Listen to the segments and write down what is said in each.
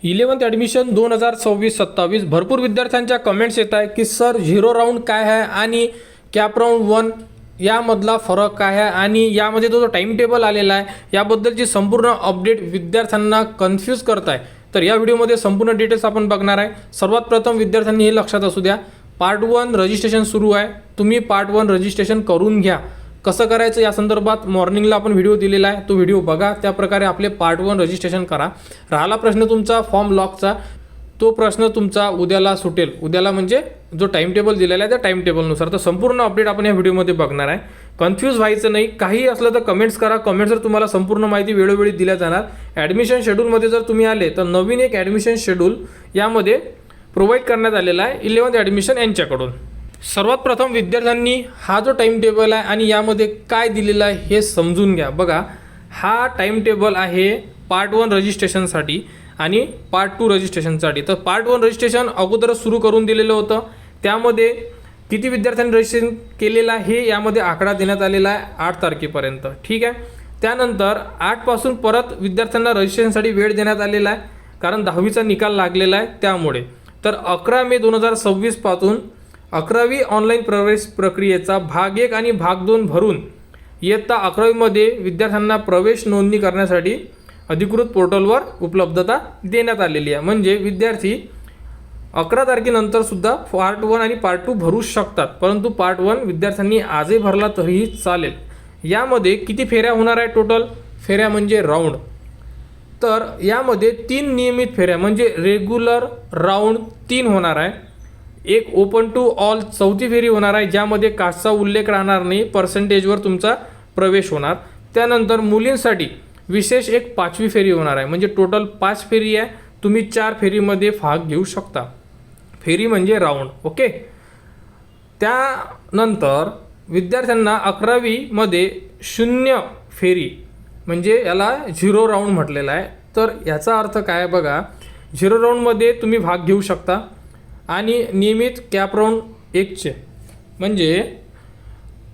11th admission 2026-27 भरपूर विद्यार्थ्यांच्या comments येत आहे की सर झिरो राऊंड काय आहे आणि कॅप राऊंड 1 यामधला फरक काय आहे आणि यामध्ये जो टाईम टेबल आलेला आहे याबद्दलची संपूर्ण अपडेट विद्यार्थ्यांना कन्फ्यूज करत आहे. तर या व्हिडिओमध्ये संपूर्ण डिटेल्स आपण बघणार आहे. सर्वात प्रथम विद्यार्थ्यांनी हे लक्षात असू द्या, पार्ट 1 रजिस्ट्रेशन सुरू आहे. तुम्ही पार्ट 1 रजिस्ट्रेशन करून घ्या. कसं करायचं या संदर्भात मॉर्निंगला आपण व्हिडिओ दिलेला आहे, तो व्हिडिओ बघा. त्याप्रकारे आपले पार्ट 1 रजिस्ट्रेशन करा. राहिला प्रश्न तुमचा फॉर्म लॉकचा, तो प्रश्न तुमचा उद्याला सुटेल. उद्याला म्हणजे जो टाईम टेबल दिलेला आहे त्या टाईम टेबलनुसार. तर संपूर्ण अपडेट आपण या व्हिडिओमध्ये बघणार आहे. कन्फ्यूज व्हायचं नाही. काही असलं तर कमेंट्स करा. कमेंट्सवर तुम्हाला संपूर्ण माहिती वेळोवेळी दिल्या जाणार. ॲडमिशन शेड्यूलमध्ये जर तुम्ही आले तर नवीन एक ॲडमिशन शेड्यूल यामध्ये प्रोव्हाइड करण्यात आलेला आहे 11th ॲडमिशन यांच्याकडून. सर्वात प्रथम विद्यार्थ्यांनी हा जो टाईम टेबल आहे आणि यामध्ये काय दिलेलं आहे हे समजून घ्या. बघा, हा टाईम टेबल आहे पार्ट 1 रजिस्ट्रेशनसाठी आणि पार्ट 2 रजिस्ट्रेशनसाठी. तर पार्ट 1 रजिस्ट्रेशन अगोदरच सुरू करून दिलेलं होतं. त्यामध्ये किती विद्यार्थ्यांनी रजिस्ट्रेशन केलेलं आहे यामध्ये आकडा देण्यात आलेला आहे 8 तारखेपर्यंत. ठीक आहे. त्यानंतर 8 पासून परत विद्यार्थ्यांना रजिस्ट्रेशनसाठी वेळ देण्यात आलेला आहे, कारण 10वीचा निकाल लागलेला आहे त्यामुळे. तर 11 मे 2026 पासून 11वी ऑनलाईन प्रवेश प्रक्रियेचा भाग 1 आणि भाग 2 भरून इयत्ता 11वीमध्ये विद्यार्थ्यांना प्रवेश नोंदणी करण्यासाठी अधिकृत पोर्टलवर उपलब्धता देण्यात आलेली आहे. म्हणजे विद्यार्थी 11 तारखेनंतर सुद्धा पार्ट 1 आणि पार्ट 2 भरू शकतात. परंतु पार्ट 1 विद्यार्थ्यांनी आजही भरला तरीही चालेल. यामध्ये किती फेऱ्या होणार आहे? टोटल फेऱ्या म्हणजे राऊंड. तर यामध्ये 3 नियमित फेऱ्या म्हणजे रेग्युलर राऊंड 3 होणार आहे. एक ओपन टू ऑल 4थी फेरी होणार आहे, ज्यामध्ये कास्टचा उल्लेख राहणार नाही, पर्सेंटेजवर तुमचा प्रवेश होणार. त्यानंतर मुलींसाठी विशेष एक 5वी फेरी होणार आहे. म्हणजे टोटल 5 फेरी आहे. तुम्ही 4 फेरीमध्ये भाग घेऊ शकता. फेरी म्हणजे राऊंड. ओके. त्यानंतर विद्यार्थ्यांना 11वीमध्ये 0 फेरी म्हणजे याला झिरो राऊंड म्हटलेला आहे. तर याचा अर्थ काय बघा, झिरो राऊंडमध्ये तुम्ही भाग घेऊ शकता आणि नियमित कॅप राऊंड 1चे म्हणजे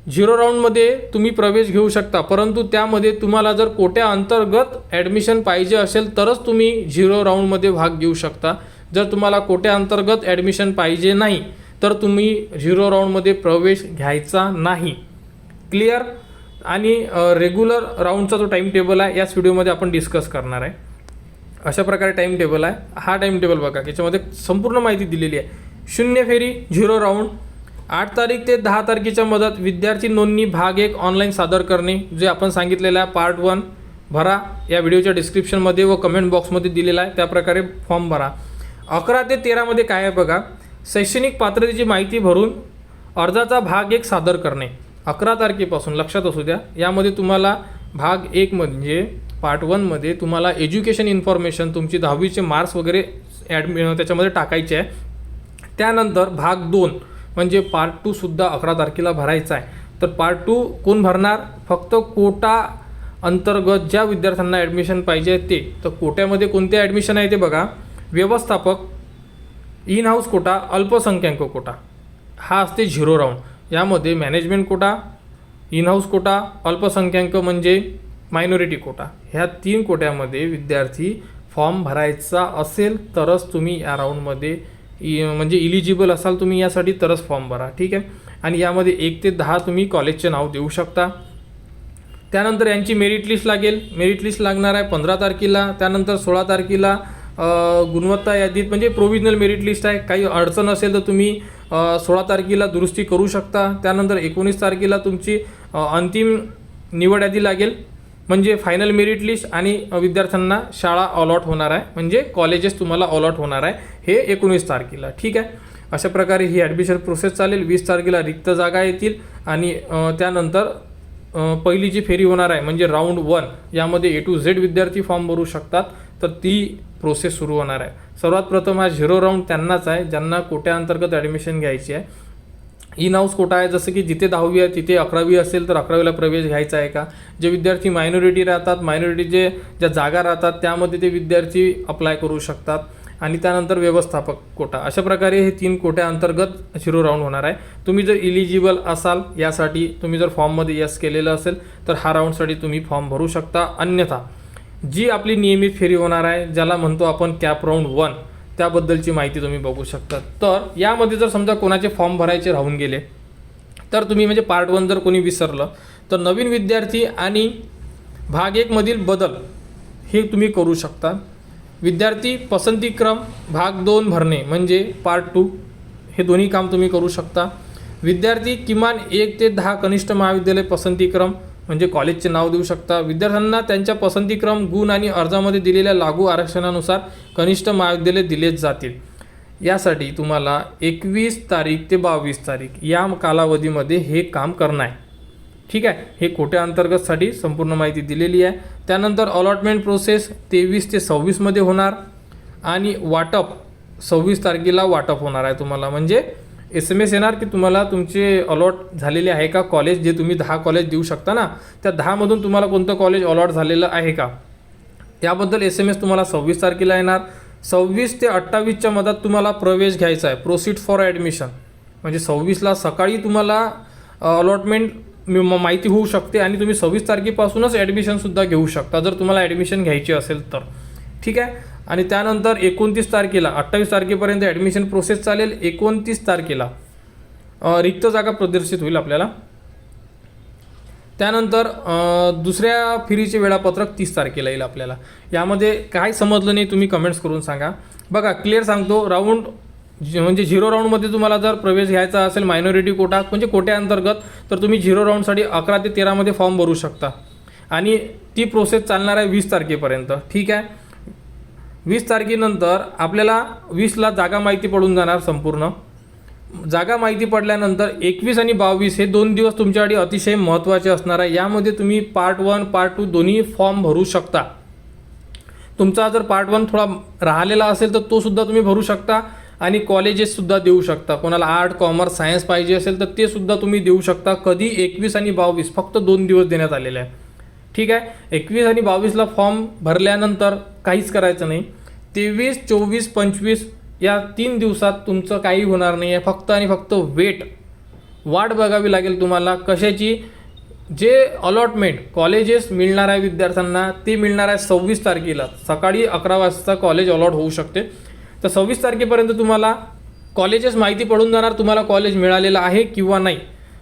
झिरो राऊंडमध्ये तुम्ही प्रवेश घेऊ शकता. परंतु त्यामध्ये तुम्हाला जर कोट्या अंतर्गत ॲडमिशन पाहिजे असेल तरच तुम्ही झिरो राऊंडमध्ये भाग घेऊ शकता. जर तुम्हाला कोट्या अंतर्गत ॲडमिशन पाहिजे नाही तर तुम्ही झिरो राऊंडमध्ये प्रवेश घ्यायचा नाही. क्लिअर. आणि रेग्युलर राऊंडचा जो टाईम टेबल आहे याच व्हिडिओमध्ये आपण डिस्कस करणार आहे. अशा प्रकारे टाईम टेबल आहे. हा टाईम टेबल बघा, याच्यामध्ये संपूर्ण माहिती दिलेली आहे. 0 फेरी झिरो राऊंड. 8 तारीख ते 10 तारखेच्या मदत विद्यार्थी नोंदणी भाग 1 ऑनलाईन सादर करणे, जे आपण सांगितलेलं आहे पार्ट 1 भरा. या व्हिडिओच्या डिस्क्रिप्शनमध्ये व कमेंट बॉक्समध्ये दिलेला आहे, त्याप्रकारे फॉर्म भरा. 11 ते 13मध्ये काय आहे बघा, शैक्षणिक पात्रतेची माहिती भरून अर्जाचा भाग 1 सादर करणे. 11 तारखेपासून लक्षात असू द्या. यामध्ये तुम्हाला भाग 1 म्हणजे पार्ट 1मध्ये तुम्हाला एज्युकेशन इन्फॉर्मेशन, तुमची 10वीचे मार्क्स वगैरे त्याच्यामध्ये टाकायचे आहे. त्यानंतर भाग 2 म्हणजे पार्ट 2 सुद्धा 11 तारखेला भरायचा आहे. तर पार्ट 2 कोण भरणार? फक्त कोटा अंतर्गत ज्या विद्यार्थ्यांना ॲडमिशन पाहिजे ते. तर कोट्यामध्ये कोणते ॲडमिशन आहे ते बघा. व्यवस्थापक, इन हाऊस कोटा, अल्पसंख्याक कोटा हा असते झिरो राऊंड. यामध्ये management quota, in house quota, अल्पसंख्याक म्हणजे मायनॉरिटी कोटा, ह्या 3 कोट्यामध्ये विद्यार्थी फॉर्म भरायचा असेल तरच तुम्ही या राऊंडमध्ये म्हणजे इलिजिबल असाल तुम्ही यासाठी, तरच फॉर्म भरा. ठीक आहे. आणि यामध्ये 1 ते 10 तुम्ही कॉलेजचे नाव देऊ शकता. त्यानंतर यांची मेरिट लिस्ट लागेल. मेरिट लिस्ट लागणार आहे 15 तारखेला. त्यानंतर 16 तारखेला गुणवत्ता यादीत म्हणजे प्रोव्हिजनल मेरिट लिस्ट आहे. काही अडचण असेल तर तुम्ही 16 तारखेला दुरुस्ती करू शकता. त्यानंतर 19 तारखेला तुमची अंतिम निवड यादी लागेल म्हणजे फायनल मेरिट लिस्ट, आणि विद्यार्थ्यांना शाळा अलॉट होणार आहे म्हणजे कॉलेजेस तुम्हाला अलॉट होणार आहे हे 19 तारखेला. ठीक आहे. अशा प्रकारे ही ॲडमिशन प्रोसेस चालेल. 20 तारखेला रिक्त जागा येतील आणि त्यानंतर पहिली जी फेरी होणार आहे म्हणजे राऊंड 1 यामध्ये A to Z विद्यार्थी फॉर्म भरू शकतात. तर ती प्रोसेस सुरू होणार आहे. सर्वात प्रथम हा झिरो राऊंड त्यांनाच आहे ज्यांना कोट्या अंतर्गत ॲडमिशन घ्यायची आहे. इन हाऊस कोटा आहे, जसं की जिथे 10वी आहे तिथे 11वी असेल तर 11वीला प्रवेश घ्यायचा आहे का. जे विद्यार्थी मायनॉरिटी राहतात, मायनॉरिटीचे ज्या जागा राहतात त्यामध्ये ते विद्यार्थी अप्लाय करू शकतात. आणि त्यानंतर व्यवस्थापक कोटा. अशा प्रकारे हे 3 कोट्या अंतर्गत झिरो राऊंड होणार आहे. तुम्ही जर इलिजिबल असाल यासाठी, तुम्ही जर फॉर्ममध्ये यस केलेलं असेल तर हा राऊंडसाठी तुम्ही फॉर्म भरू शकता. अन्यथा जी आपली नियमित फेरी होणार आहे, ज्याला म्हणतो आपण कॅप राऊंड 1, त्याबद्दलची माहिती तुम्ही बघू शकता. तर यामध्ये जर समजा कोणाचे फॉर्म भरायचे राहून गेले तर तुम्ही म्हणजे पार्ट 1 जर कोणी विसरलं तर नवीन विद्यार्थी आणि भाग 1 मधील बदल हे तुम्ही करू शकता. विद्यार्थी पसंतीक्रम भाग 2 भरणे म्हणजे पार्ट 2, हे दोन्ही काम तुम्ही करू शकता. विद्यार्थी किमान 1 ते 10 कनिष्ठ महाविद्यालय पसंतीक्रम म्हणजे कॉलेजचे नाव देऊ शकता. विद्यार्थ्यांना त्यांच्या पसंतीक्रम, गुण आणि अर्जामध्ये दिलेल्या लागू आरक्षणानुसार कनिष्ठ महाविद्यालय दिलेच जातील. यासाठी तुम्हाला 21 तारीख ते 22 तारीख या कालावधीमध्ये हे काम करणं आहे. ठीक आहे, हे कोट्या अंतर्गतसाठी संपूर्ण माहिती दिलेली आहे. त्यानंतर अलॉटमेंट प्रोसेस 23 ते 26 मध्ये होणार आणि वाटप 26 तारखेला वाटप होणार आहे तुम्हाला. म्हणजे SMS येणार की तुम्हाला तुमचे अलॉट झालेले आहे का कॉलेज, जे तुम्ही 10 कॉलेज देऊ शकता ना, त्या 10 मधून तुम्हाला कोणतं कॉलेज अलॉट झालेलं आहे का, याबद्दल SMS तुम्हाला 26 तारखेला येणार. 26 ते 28च्या मधात तुम्हाला प्रवेश घ्यायचा आहे, प्रोसीड फॉर ॲडमिशन. म्हणजे 26ला सकाळी तुम्हाला अलॉटमेंट माहिती होऊ शकते आणि तुम्ही 26 तारखेपासूनच ॲडमिशनसुद्धा घेऊ शकता जर तुम्हाला ॲडमिशन घ्यायची असेल तर. ठीक आहे. आणि त्यानंतर 29 तारखेला 28 तारखेपर्यंत ॲडमिशन प्रोसेस चालेल. 29 तारखेला रिक्त जागा प्रदर्शित होईल आपल्याला. त्यानंतर दुसऱ्या फेरीचे वेळापत्रक 30 तारखेला येईल आपल्याला. यामध्ये काय समजलं नाही तुम्ही कमेंट्स करून सांगा. बघा क्लिअर सांगतो, राऊंड म्हणजे 0 राऊंडमध्ये तुम्हाला जर प्रवेश घ्यायचा असेल मायनॉरिटी कोटा म्हणजे कोट्याअंतर्गत, तर तुम्ही 0 राऊंडसाठी 11 ते 13 मध्ये फॉर्म भरू शकता आणि ती प्रोसेस चालणार आहे 20 तारखेपर्यंत. ठीक आहे. 20 तारखेनंतर आपल्याला 20ला जागा माहिती पडून जाणार. संपूर्ण जागा माहिती पडल्यानंतर 21 आणि 22 हे 2 दिवस तुमच्यासाठी अतिशय महत्त्वाचे असणार आहे. यामध्ये तुम्ही पार्ट 1 पार्ट 2 दोन्ही फॉर्म भरू शकता. तुमचा जर पार्ट 1 थोडा राहिलेला असेल तर तो सुद्धा तुम्ही भरू शकता आणि कॉलेजेससुद्धा देऊ शकता. कोणाला आर्ट, कॉमर्स, सायन्स पाहिजे असेल तर ते सुद्धा तुम्ही देऊ शकता. कधी 21 आणि 22 फक्त 2 दिवस देण्यात आलेले आहे. ठीक आहे. 21 आणि 22ला फॉर्म भरल्यानंतर काहीच करायचं नाही. 23, 24, 25 या 3 दिवसात तुमचं काही होणार नाही आहे. फक्त आणि फक्त वाट बघावी लागेल तुम्हाला. कशाची? जे अलॉटमेंट कॉलेजेस मिळणार आहे विद्यार्थ्यांना ते मिळणार आहे 26 तारखेला सकाळी 11 वाजता कॉलेज अलॉट होऊ शकते. तर 26 तारखेपर्यंत तुम्हाला कॉलेजेस माहिती पडून जाणार तुम्हाला कॉलेज मिळालेलं आहे किंवा नाही.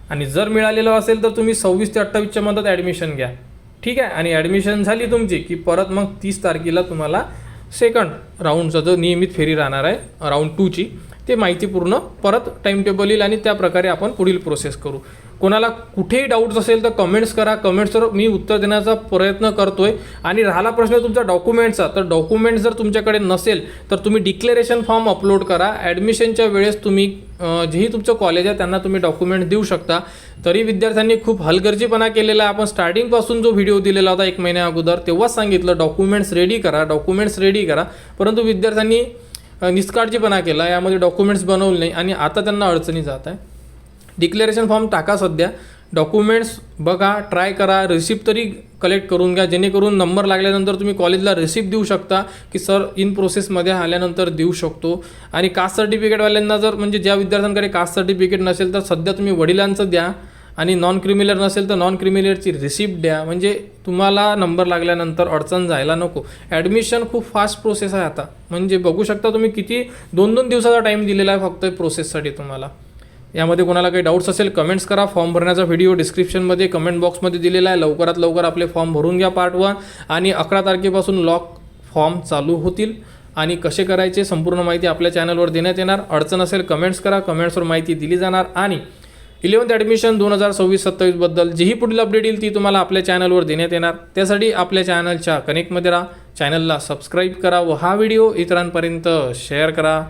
आणि जर मिळालेलं असेल तर तुम्ही 26 ते 28च्या मधात ॲडमिशन घ्या. ठीक आहे. आणि ॲडमिशन झाली तुमची की परत मग 30 तारखेला तुम्हाला सेकंड राऊंडचा जो नियमित फेरी राहणार आहे राऊंड 2ची ते माहिती पूर्ण परत टाईम टेबल येईल आणि त्या प्रकारे आपण पुढील प्रोसेस करू. कोणाला कुठेही डाऊट्स असेल तर कमेंट्स करा. कमेंट्सवर मी उत्तर देण्याचा प्रयत्न करतोय. आणि राहिला प्रश्न तुमचा डॉक्युमेंटचा, तर डॉक्युमेंट्स जर तुमच्याकडे नसेल तर तुम्ही डिक्लेरेशन फॉर्म अपलोड करा. ॲडमिशनच्या वेळेस तुम्ही जेही तुमचं कॉलेज आहे त्यांना तुम्ही डॉक्युमेंट देऊ शकता. तरी विद्यार्थ्यांनी खूप हलगर्जीपणा केलेला आहे. आपण स्टार्टिंगपासून जो व्हिडिओ दिलेला होता 1 महिन्या अगोदर तेव्हाच सांगितलं डॉक्युमेंट्स रेडी करा. परंतु विद्यार्थ्यांनी निष्काळजीपणा केला, यामध्ये डॉक्युमेंट्स बनवले नाही आणि आता त्यांना अडचणी जात आहे. डिक्लेरेशन फॉर्म टाका सध्या, डॉक्युमेंट्स बघा, ट्राय करा, रिसिप्ट तरी कलेक्ट करून घ्या जेणेकरून नंबर लागल्यानंतर तुम्ही कॉलेजला रिसिप्ट देऊ शकता की सर इन प्रोसेसमध्ये आल्यानंतर देऊ शकतो. आणि कास्ट सर्टिफिकेटवाल्यांना जर म्हणजे ज्या विद्यार्थ्यांकडे कास्ट सर्टिफिकेट नसेल तर सध्या तुम्ही वडिलांचं द्या आणि नॉन क्रिमिनल नसेल तर नॉन क्रिमिनलची रिसिप्ट द्या. म्हणजे तुम्हाला नंबर लागल्यानंतर अडचण जायला नको. ॲडमिशन खूप फास्ट प्रोसेस आहे आता. म्हणजे बघू शकता तुम्ही किती 2-2 दिवसाचा टाईम दिलेला आहे फक्त प्रोसेससाठी तुम्हाला. यामध्ये कोणाला काही डाऊट्स असेल कमेंट्स करा. फॉर्म भरण्याचा व्हिडिओ डिस्क्रिप्शनमध्ये कमेंट बॉक्समध्ये दिलेला आहे. लवकरात लवकर आपले फॉर्म भरून घ्या पार्ट 1. आणि 11 तारखेपासून लॉक फॉर्म चालू होतील आणि कसे करायचे संपूर्ण माहिती आपल्या चॅनलवर देण्यात येणार. अडचण असेल कमेंट्स करा, कमेंट्सवर माहिती दिली जाणार. आणि 11th ॲडमिशन 2026-27 बद्दल जीही पुढील अपडेट येईल ती तुम्हाला आपल्या चॅनलवर देण्यात येणार. त्यासाठी आपल्या चॅनलच्या कनेक्टमध्ये राहा, चॅनलला सबस्क्राईब करा व हा व्हिडिओ इतरांपर्यंत शेअर करा.